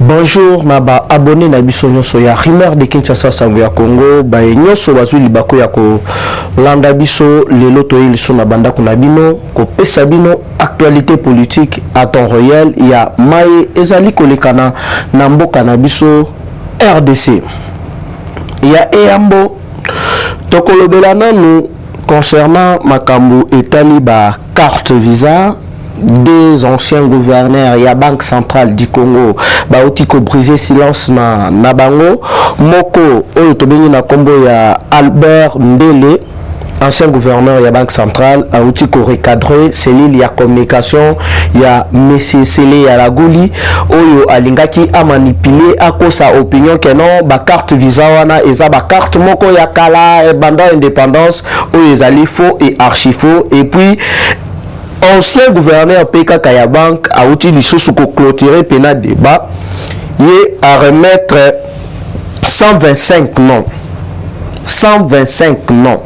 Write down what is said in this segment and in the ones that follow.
Bonjour, naba abonné na biso nyonso ya Rumeur de Kinshasa sango ya Congo ba nyonso bazwi libako ya ko landa biso lelo toyeli so na banda kuna bino ko pesa bino actualité politique à temps réel ya mai ezali kolekana na mboka na biso RDC ya eyambo tokolobela nanu concernant makambu etali ba carte visa des anciens gouverneurs ya Banque centrale du Congo ba otiko briser silence na bango moko oyo tobengi na kombo ya Albert Ndele, ancien gouverneur ya Banque centrale a otiko recadrer cellule ya communication ya Monsieur Sele ya Lagoli oyo alingaki a manipuler a kosa opinion que non ba carte visa wana eza ba carte moko ya kala banda indépendance oyo ezali faux et archi faux. Et puis ancien gouverneur PK Kaya Bank a utilisé ce qu'on clôturer pena débat et à remettre 125 noms 125 noms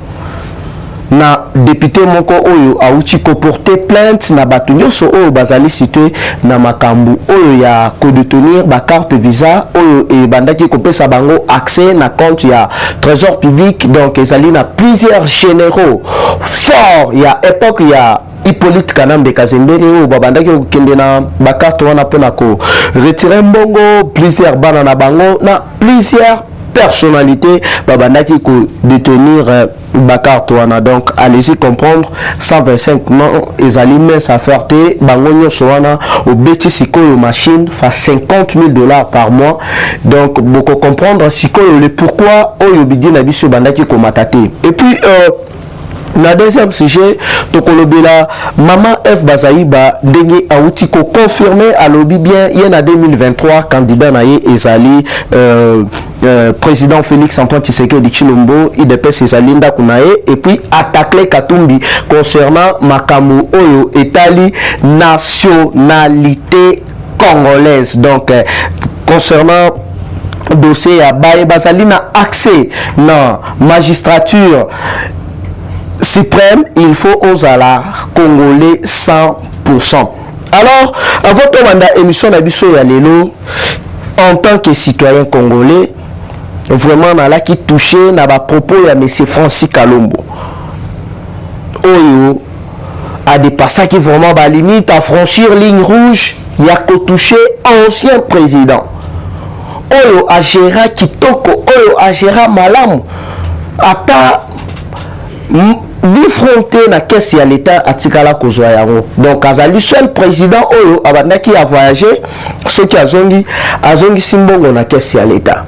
na député moko oyo a utiko porter plainte na batu nyonso oyo bazali cité na makambu oyo ya ko détenir ba carte visa oyo e bandaki kopesa bango accès na compte ya trésor public. Donc ezali na plusieurs généraux forts ya époque ya Hippolyte Kanambe Kazembere ou babandaki okende na bakarte wana pona ko retirer mbongo plusieurs bana na bango na plusieurs personnalités babandaki ko détenir bakarte wana. Donc allez-y comprendre 125 noms ezali mince affaire te bango nyonso wana obeti sikoyo machine fa $50,000 par mois. Donc beaucoup comprendre sikoyo le pourquoi oyo bidi na biso bandaki ko matate. Et puis na deuxième sujet tokolobela Maman F Bazaïba ndenge auti ko confirmer à lobby bien yena 2023 candidat na ye ezali président Félix Antoine Tshisekedi Tshilombo IDPS ezali ndako na ye. Et puis attaquer Katumbi concernant makamu oyo etali nationalité congolaise. Donc concernant dossier à Baye Bazali na accès na magistrature suprême, il faut aux ala congolais 100%. Alors, à votre mandat émission d'Abisso Yalelo, en tant que citoyen congolais, vraiment là qui touché n'a pas propos à M. Francis Kalombo. Oyo a dépassé qui vraiment la limite à franchir ligne rouge, il y a que touché ancien président. Oyo a géré Kitoko, Oyo a géré Malam, ata bifronté na caisse ya l'état atikala kozwa yango. Donc azali seul président oyo abandaki a voyager ce qui azongi simbongo na caisse ya l'état.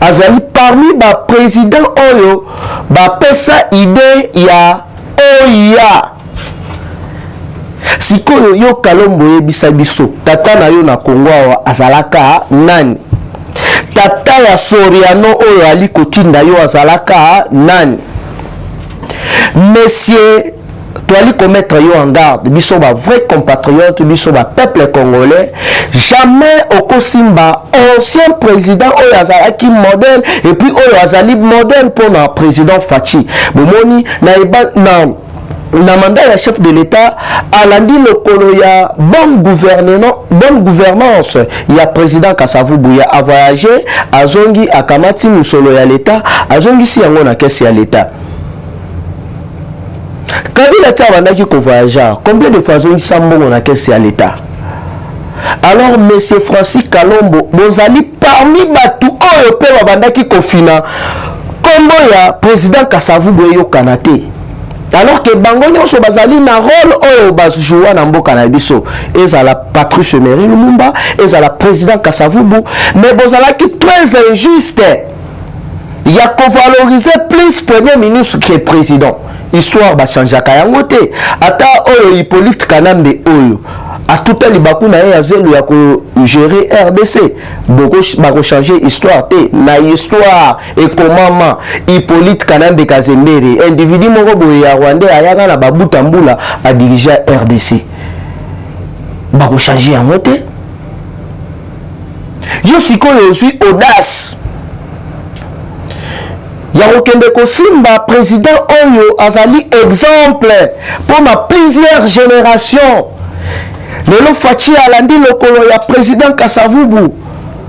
Azali parmi ba président oyo ba pesa idée ya oya sikoyo yo Kalombo yebisa biso tata na yo na Congo awa azalaka nani, tata ya Soriano oyo ali kotinda yo azalaka nani. Messieurs, tu allais commettre en garde, biso ba vrai compatriote, biso ba peuple congolais, jamais au Kosimba, ancien président Oyazaki modèle, et puis Oyazali modèle pour le président Fachi. Bomoni, na mandat ya chef de l'État, alandi le kolo ya bonne gouvernance, ya président Kasavubu ya a voyagé, azongi akamati musolo ya l'État, azongi si yango na kesi ya l'État. Kabila Tabandaki ko voyageur, combien de fois ont sambongo na caisse à l'État? Alors monsieur Francis Kalombo, bozali parmi batu oyo pe babandaki ko fina kombo ya président Kasavubu yo kanate. Alors que bango nyonso bazali na rôle oyo bazjoua na mboka na biso, ezala Patrice Emery Lumumba, ezala président Kasavubu, mais bozalaki très injuste. Il y a qu'on valoriser plus premier ministre que président. Histoire ba changer kayango te ata oyo Hippolyte Kanambe oyo a tout ali bakuna ya zelu ya ko gérer RDC bako changer histoire te na histoire et comment Hippolyte Kanambe Kazembere individu moko boye ya Rwanda ayaka na babuta mbula a diriger RDC bako changer yango te. Yo sikoyo suis audace Yawokende Kosimba, président Oyo, azali exemple pour plusieurs générations. lelo Fachi alandi lokolo ya président Kasavubu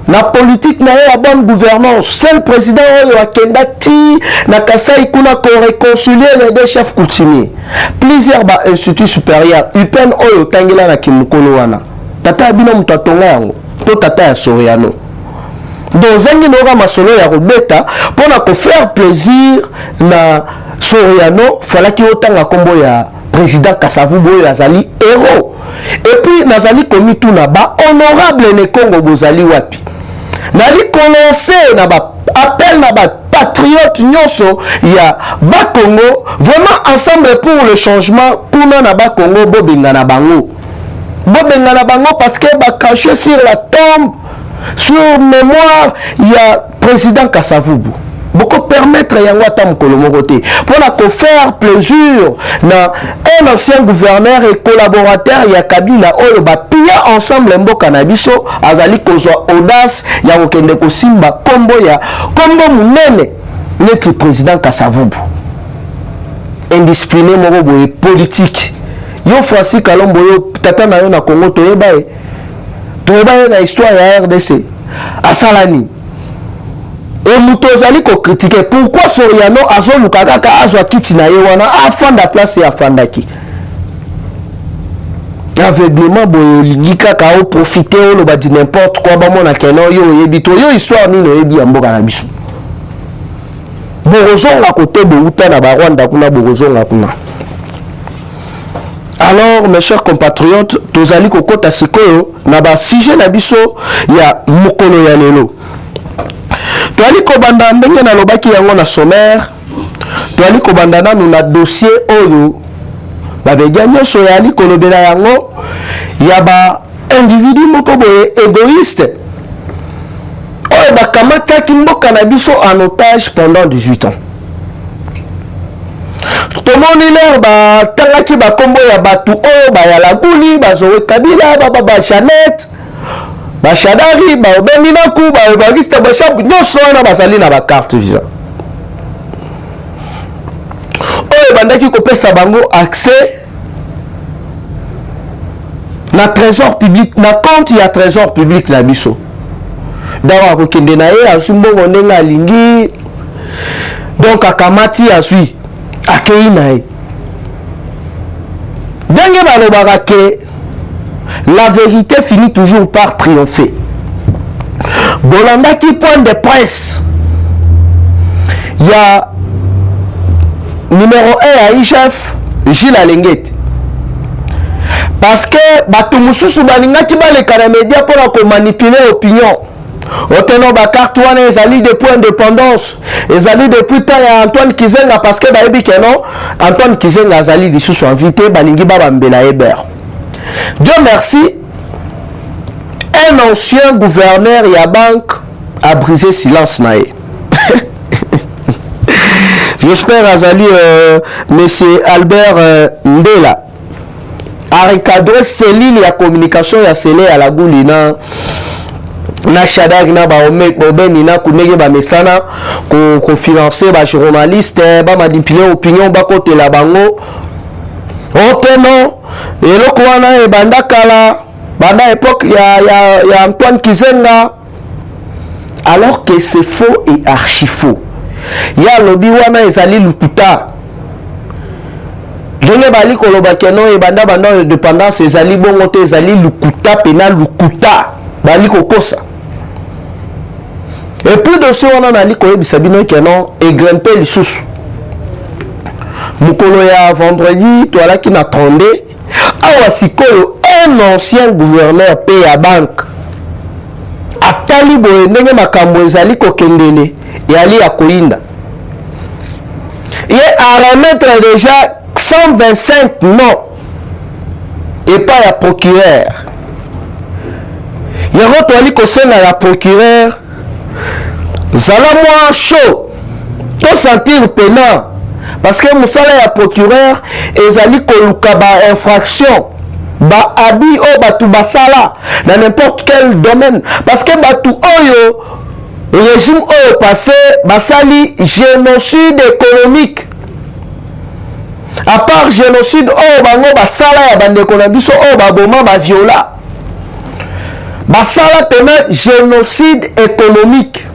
na politique na ya bonne gouvernance. Seul président oyo akenda ti na Kasai kuna ko réconcilier les deux chefs coutumiers. Plusieurs ba instituts supérieurs UPN oyo tangela na kimukolo wana. Tata bino mutatonga yango to tata ya Soriano. Donc zengi noga masolo ya Robeta pona ko faire plaisir na Soriano falaki otanga kombo ya président Kasavubu oyo azali héros. Et puis nazali komi tuna ba honorable ne Congo bozali wapi. Nali commencé na ba appel na ba patriote nyonso ya ba Congo vraiment ensemble pour le changement kuna na ba Congo bobenga na bango. Bobenga na bango parce que ba caché sur la tombe sur mémoire il y a président Kasavubu. Beaucoup permettre yango atam kolomoroté pour faire plaisir na un ancien gouverneur et collaborateur ya Kabila oyo ba pia ensemble mboka na biso azali kozwa audace ya kokende kosimba kombo munene neki président Kasavubu indiscipliné moko boye politique yo Francis Kalombo yo tata na yo na Congo toyeba na histoire ya RDC asalani. Et nous allons critiquer pourquoi Soriano azolu kaka azwa kiti na yewana afanda place ya fandaki. Aveuglement bolingi kaka o profiter o ba di n'importe quoi ba mona keno yo yebito yo histoire ni no yebi amboka na biso. Borozonga côté bouta na ba Rwanda kuna borozonga kuna. Alors mes chers compatriotes, tozali kokota sikoyo na ba sujet na biso ya mokolo ya lelo. Toali kobanda ndenge na lobaki yango na sommaire toali kobanda nanu na dossier oyo babeja nyonso yali kolobela yango ya ba individu moko boye égoïste oyo bakamataki mboka na biso en otage pendant 18 ans. Tomoni lero batangaki bakombo ya batu oyo bayala guli bazowe Kabila baba Jeannette Bashadari, Baobeminaku, Baovariste, Bashabu, non seulement basali na ba carte visa. Oye bandaki kopesa bango accès na trésor public, na compte ya trésor public la biso. Dawa kokende na ye asumbongo ndenga alingi. Donc akamati asui akei na ye. Denge balobaka ke la vérité finit toujours par triompher. Bolanda qui point de presse. Il y a numéro 1 à IGF, Gilles Alengeti. Parce que Batumususu Balinga qui va les médias pour manipuler l'opinion. Oteno ba carte wana ezali depuis indépendance, ezali depuis temps ya Antoine Kizenga parce que baebi keno Antoine Kizenga azali lisusu invité balingi ba bambela Hébert. Dieu merci, un ancien gouverneur et à banque a brisé silence naé. J'espère Azali monsieur Albert Ndela a recadré cellule la communication ya scellé à la goulina na shadak na ba obeni na kunege ba mesana ko financer ba journaliste ba manipuler opinion ba côté la bango oteno eloko wana e banda kala banda époque ya Antoine Kizenga alors que c'est faux et archi faux. Ya lobi wana ezali lukuta ndenge bali koloba keno e banda indépendance ezali bongo te ezali lukuta pena lukuta bali kokosa. Et puis de ce on a dit koyebisa bino keno e grimper lisusu mukolo ya vendredi toala ki na tronde awa sikoyo un ancien gouverneur pe ya banque atali boye ndenge makambo ezali kokendele yali ya koinda ye a remettre déjà 125 noms et pas ya procureur yango toali kosenga ya procureur zala moi chaud to sentir pena parce que musala ya procureur ezali koluka ba infraction ba abi o batu basala dans n'importe quel domaine parce que batu oyo régime oyo passé basali génocide économique à part génocide oyo bango basala ya bandeko na biso oyo baboma baviola basala pena génocide économique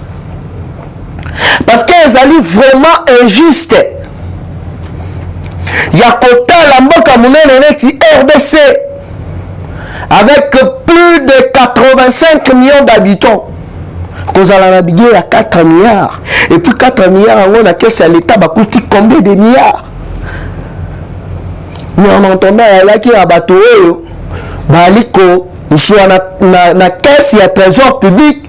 parce que ezali vraiment injuste ya kotala mboka monene neti RDC avec plus de 85 millions d'habitants kozala na budget ya 4 milliards et puis 4 milliards yango na caisse ya l'état bakuti combien de milliards mais en entendant yalaki ya bato oyo baliko soit na caisse ya trésor public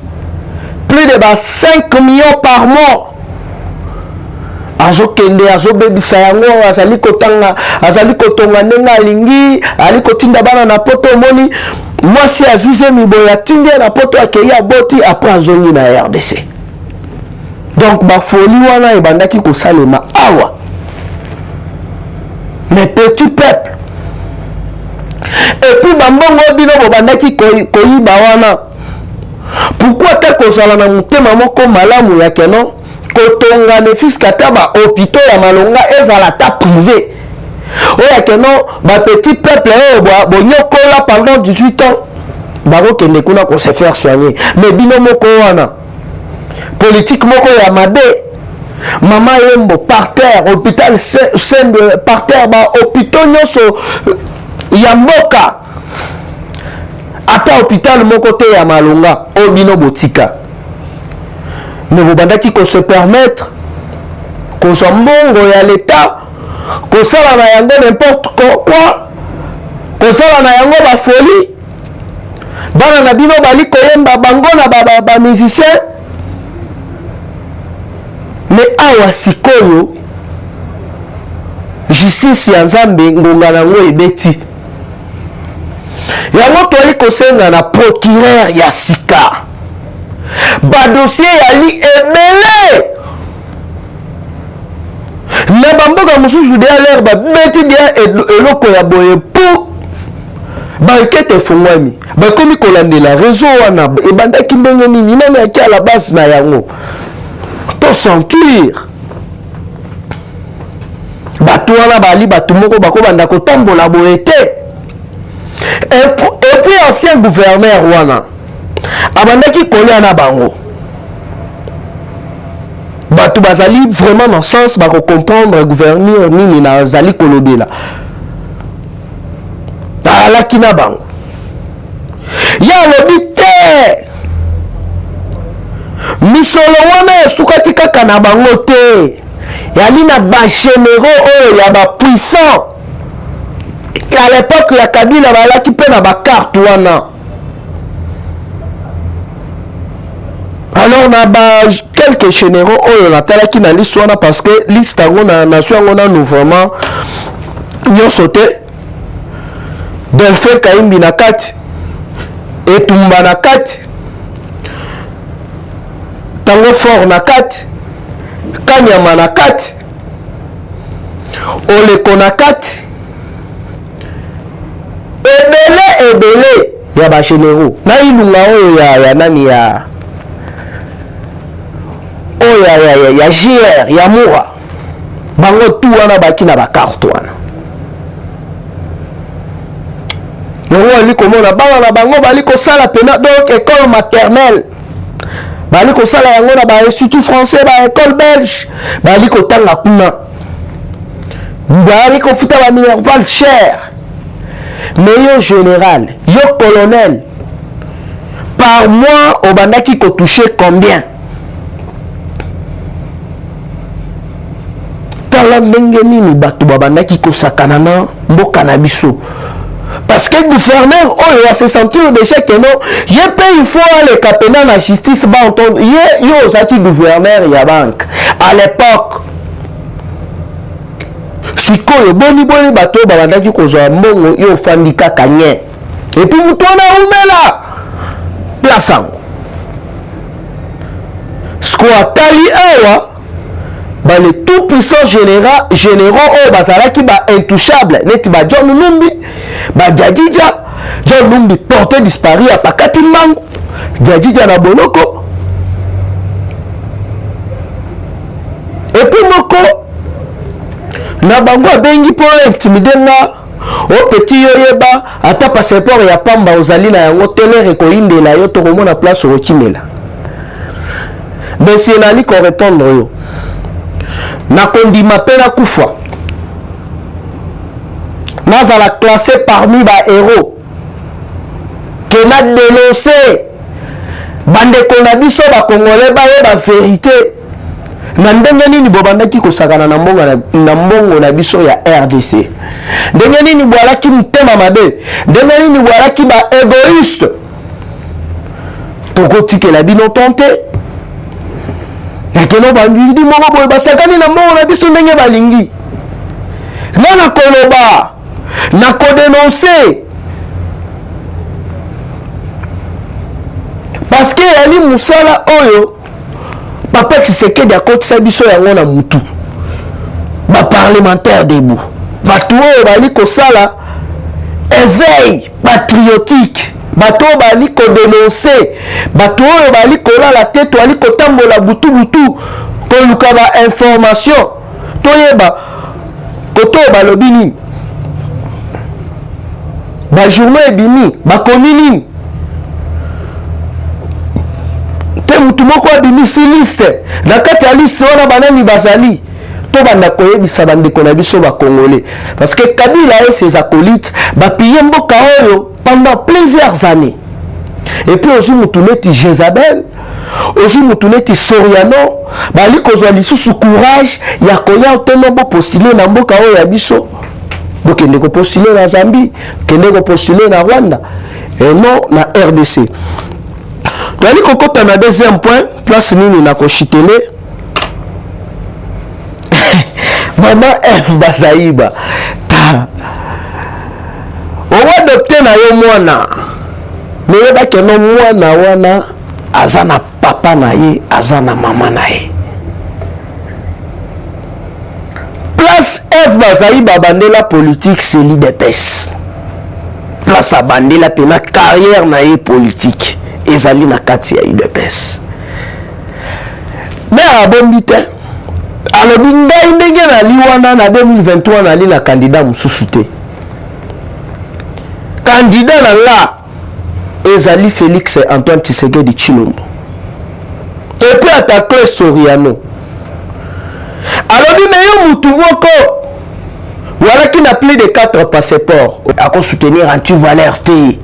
plus de 5 millions par mois azokende azobebisa yango azali kotonga ndenge alingi ali kotinda bana na poto omoni mwasi azuize miboya atindi na poto akei aboti apres azongi na RDC donc bafoli wana ebandaki kosalema awa mais petit peuple et puis bambongo bino bobandaki koyiba wana pourquoi te kozala na motema moko malamu ya keno kotonga nefis kata bahôpitaux ya malonga ezala ta privé oyo keno bapetit peuple oyo bonyokola pendant 18 ans bakokende kuna kose faire soigner mais bino moko wana politique moko ya mabe mama yembo par terre hôpital saint par terre bahôpitaux nyonso ya mboka ata hôpital moko te ya malonga oyo bino botika mais bobandaki se permettre kozwa mbongo ya l'état kosala na yango n'importe quoi kosala na yango bafoli bana na bino bali koyemba bango na bamusicien mais awa sikoyo justice ya nzambe ngonga nango ebeti yango toali kosenga na procureur ya sika badossier yali ebele na bamboka mosusu de alere babeti dia eloko ya boye po bankete efungwami bakomi kolandela réseau wana ebandaki ndenge nini nani aki à la base na yango to sentir bato wana bali bato moko bakobanda kotambola boye te et puis ancien gouverneur wana abandaki kolia na bango bato bazali vraiment dans sens bako comprendre gouverneur nini na zali kolobela alaki na bango ya lobi te misolo wana esukaki kaka na bango te yali na bagénéraux oyo ya bapuissant à l'époque ya Kabila balaki pe na bakarte wana alors na quelques généraux oyo natalaki na liste wana parce que liste yango na nation yango nanu vraiment nyonso te Delphin Kayimbi na kati Etumba na kati Tango Fort na kati Kanyama na kati Oleko na kati ebele ya ba généraux na ilunga oyo ya nani ya ya JR ya Moura bango tu wana baki na bakarte wana yango ali komona bana na bango bali kosala pena donc école maternelle bali kosala yango na ba institut français ba école belge bali kotanga kuna bali kofuta ba minerval cher mais yo général yo colonel par mois obandaki ko toucher combien tala ndenge nini bato babandaki kosakana na mboka na biso parce que gouverneur oyo va se sentir déjà que non ye pe il faut aller kapena na justice ba entendre ye yo osaki gouverneur ya banque à l'époque sikoyo boni bato babandaki kozwa mbongo yo ofandi kaka nye et puis mutu wana umela place yango siko atali awa les tout puissants généraux oyo bazalaki ba intouchable neti ba John Numbi ba Jadija John Numbi porté disparu à pakati mango Jadija na boloko et puis moko na bango abengi po intimider nga o petit yoyeba ata passeport ya pamba ozali na yango telere koindela yo to komona place okimela mais si nani ko répondre yo na kondima pe na kufa nazala classé parmi ba héros que na dénoncer bandeko na biso ba congolais ba ye ba vérité na ndenge nini bobandaki kosakana na mbongo na biso ya RDC, ndenge nini bwalaki mtema mabe, ndenge nini bwalaki ba égoïste tokotikela bino tonte nakeno bandidi moko boye basakani na mbongo na biso ndenge balingi na koloba na kodénoncer parce que yali musala oyo Papa Tshisekedi akotisa biso yango na mutu ba parlementaire debout bato oyo bali kosala éveil patriotique, bato oyo bali kodénoncer, bato oyo bali kolala te to ali kotambola butu koluka ba information toyeba koto balobi nini ba journée ebimi bakomi nini te mutu moko abimisi liste na kati ya liste wana banani bazali to banda koyebisa bandeko na biso bakongolais parce que Kabila et ses acolytes bapille mboka oyo pendant plusieurs années et puis ozu mutu neti Jezabel ozu mutu neti Soriano bali kozwa lisusu courage ya koya oteno bo postuler na mboka oyo ya biso bokende ko postuler na Zambie kende ko postuler na Rwanda et non na RDC. Tandis qu'on compte na deuxième point, place nini na koshitele. Maman F Bazaiba. On va adopter na yo mwana. Mais ba ke no mwana wana azana papa na ye, azana mama na ye. Place F Bazaiba bandela politique c'est l'IDPS. Place a bandela pena carrière na ye politique. Ezali na kati ya UDPS mais abombi te alobi ngai ndenge nali wana na 2023 nali na candidat mosusu te candidat na nga ezali Félix Antoine Tshisekedi Tshilombo et puis attaquer Soriano alobi na yo mutu moko wala ki na plus de 4 passeports ako soutenir anti-valeur te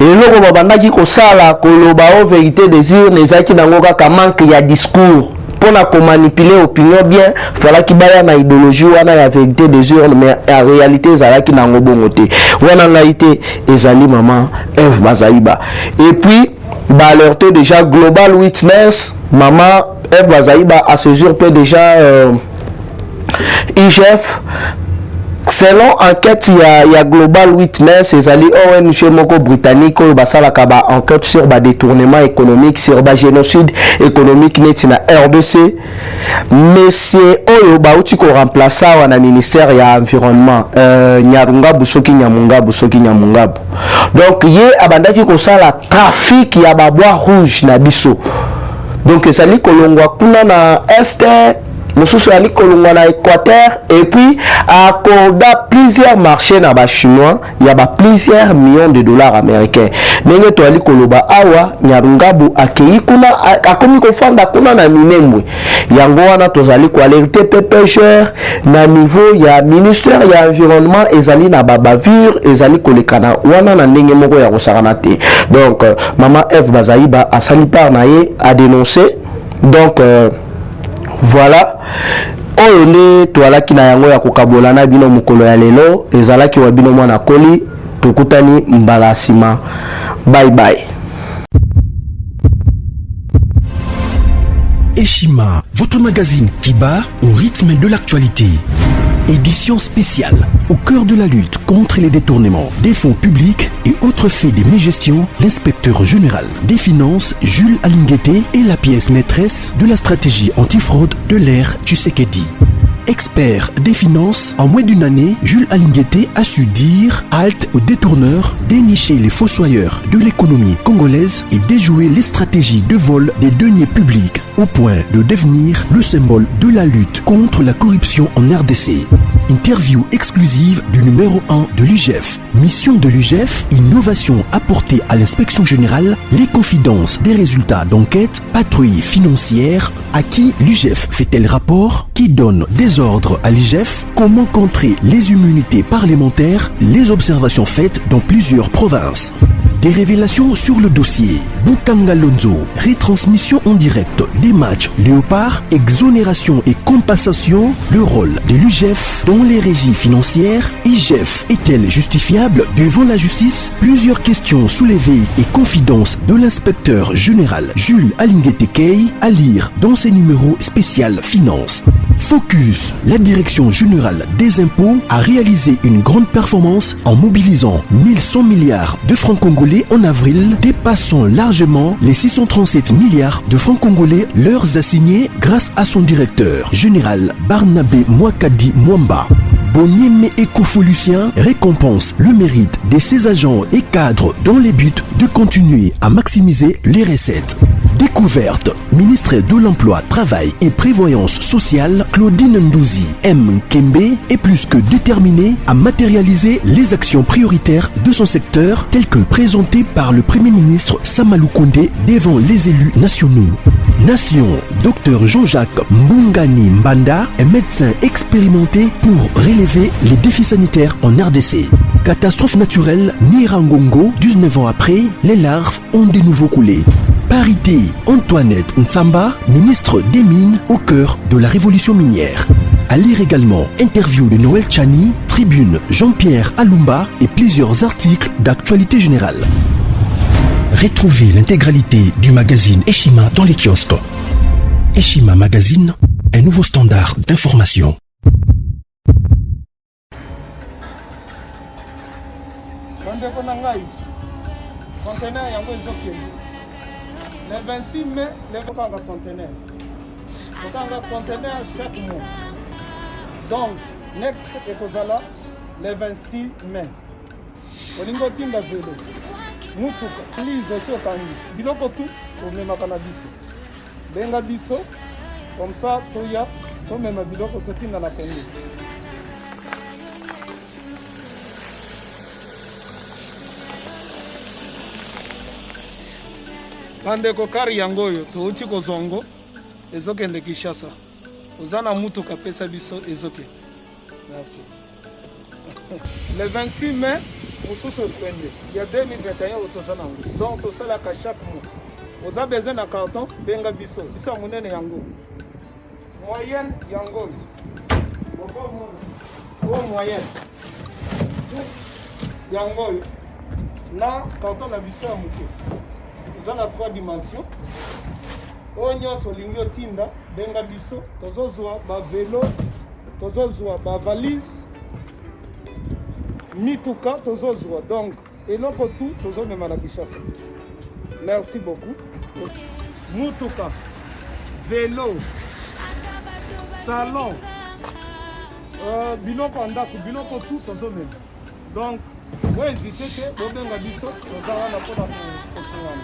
et loko babandaki kosala koloba o vérité désir nezaki nango kaka manque ya discours pona ko manipuler opinion bien fala ki baya na idéologie wana ya vérité désir mais en réalité ezalaki nango bongo te wana ngaite ezali maman Eve Bazaiba et puis ba alerté déjà Global Witness maman Eve Bazaiba a saisir peu déjà IGF. Selon enquête, il y a Global Witness, les alliés ONG moko britannique, qui ba enquête sur le détournement économique, sur le génocide économique net na RDC. Monsieur Oyo Bauti ko remplaça au ministère ya environnement, Nyarunga Busoki Nyamunga Busoki Nyamunga. Donc yé abandaki ko sala trafic ya ba bois rouge na biso. Donc ezali kolongwa kuna na este mosusu ali kolongwa na Équateur et puis accorda plusieurs marchés na ba chinois ya ba plusieurs millions de dollars américains ndenge to ali koloba awa Nyarungabu akei kuna akomi kofanda kuna na Minembwe yango wana tozali ko alerter PPGR na niveau ya ministère ya environnement ezali na bavure ezali kolekana wana na ndenge moko ya kosakana te. Donc maman Eve Bazaiba asali par na ye a dénoncé donc voilà oyo nde toalaki na yango ya kokabola na bino mokolo ya lelo ezalaki wa bino mwana koli tokutani mbala sima. Bye bye. Eshima, votre magazine qui bat au rythme de l'actualité. Édition spéciale au cœur de la lutte contre les détournements des fonds publics et autres faits de mégestion, l'inspecteur général des finances Jules Alinguete est la pièce maîtresse de la stratégie antifraude de l'ère Tshisekedi. Expert des finances, en moins d'une année, Jules Alinguete a su dire halte aux détourneurs, dénicher les fossoyeurs de l'économie congolaise et déjouer les stratégies de vol des deniers publics au point de devenir le symbole de la lutte contre la corruption en RDC. Interview exclusive du numéro 1 de l'UGF. Mission de l'UGF, innovation apportée à l'inspection générale, les confidences des résultats d'enquête, patrouille financière, à qui l'UGF fait-elle rapport, qui donne des ordres à l'UGF, comment contrer les immunités parlementaires, les observations faites dans plusieurs provinces. Des révélations sur le dossier Bukanga Lonzo, retransmission en direct des matchs Léopard, exonération et compensation, le rôle de l'UGF dans les régies financières, IGF est-elle justifiable devant la justice? Plusieurs questions soulevées et confidences de l'inspecteur général Jules Alinguetekei à lire dans ses numéros spécial Finance. Focus, la direction générale des impôts a réalisé une grande performance en mobilisant 1100 milliards de francs congolais en avril, dépassant largement les 637 milliards de francs congolais leurs assignés grâce à son directeur général Barnabé Mwakadi Mwamba. Bonieme Ecofo-Lucien récompense le mérite de ses agents et cadres dans les buts de continuer à maximiser les recettes. Découverte, ministre de l'Emploi, Travail et Prévoyance sociale, Claudine Ndouzi M. Kembe est plus que déterminée à matérialiser les actions prioritaires de son secteur telles que présentées par le Premier ministre Samalou Kondé devant les élus nationaux. Nation, Dr Jean-Jacques Mbungani Mbanda est médecin expérimenté pour relever les défis sanitaires en RDC. Catastrophe naturelle, Nirangongo, 19 ans après, les larves ont de nouveau coulé. Parité, Antoinette Nsamba, ministre des Mines au cœur de la révolution minière. À lire également interview de Noël Chani, tribune Jean-Pierre Alumba et plusieurs articles d'actualité générale. Retrouvez l'intégralité du magazine Eshima dans les kiosques. Eshima Magazine, un nouveau standard d'information. Le 26 mai, les conteneurs. Conteneur chaque mois. Donc, next ekozala le 26 mai. Olingo tinda velo. Mutuka. Please, aussi otangi. Biloko tout, on met ma cannabis. Benga biso, comme ça, toya, so même biloko totinda la Congo. Bandeko kari yango oyo touti kozongo ezokende Kinshasa. Ozana mutuka pesa biso ezoke. Merci. Le 26 mai, mosusu ekwende. Ya 2021 otozana ngo. Donc tosalaka chaque mois. Oza besoin na carton benga biso. Biso munene yango. Moyenne yango. Bon moyenne. Yango. Na carton na biso ya muke. Nous avons 3 dimensions. Onyo solingo tinda benga biso tozozwa ba vélo, tozozwa ba valise, mituka tozozwa. Donc eloko tout tozomema na Kinshasa. Merci beaucoup. Mutuka, vélo, salon, biloko ndako, biloko tout tozomema. Donc vous hésitez que benga biso tozala na pona kosangana.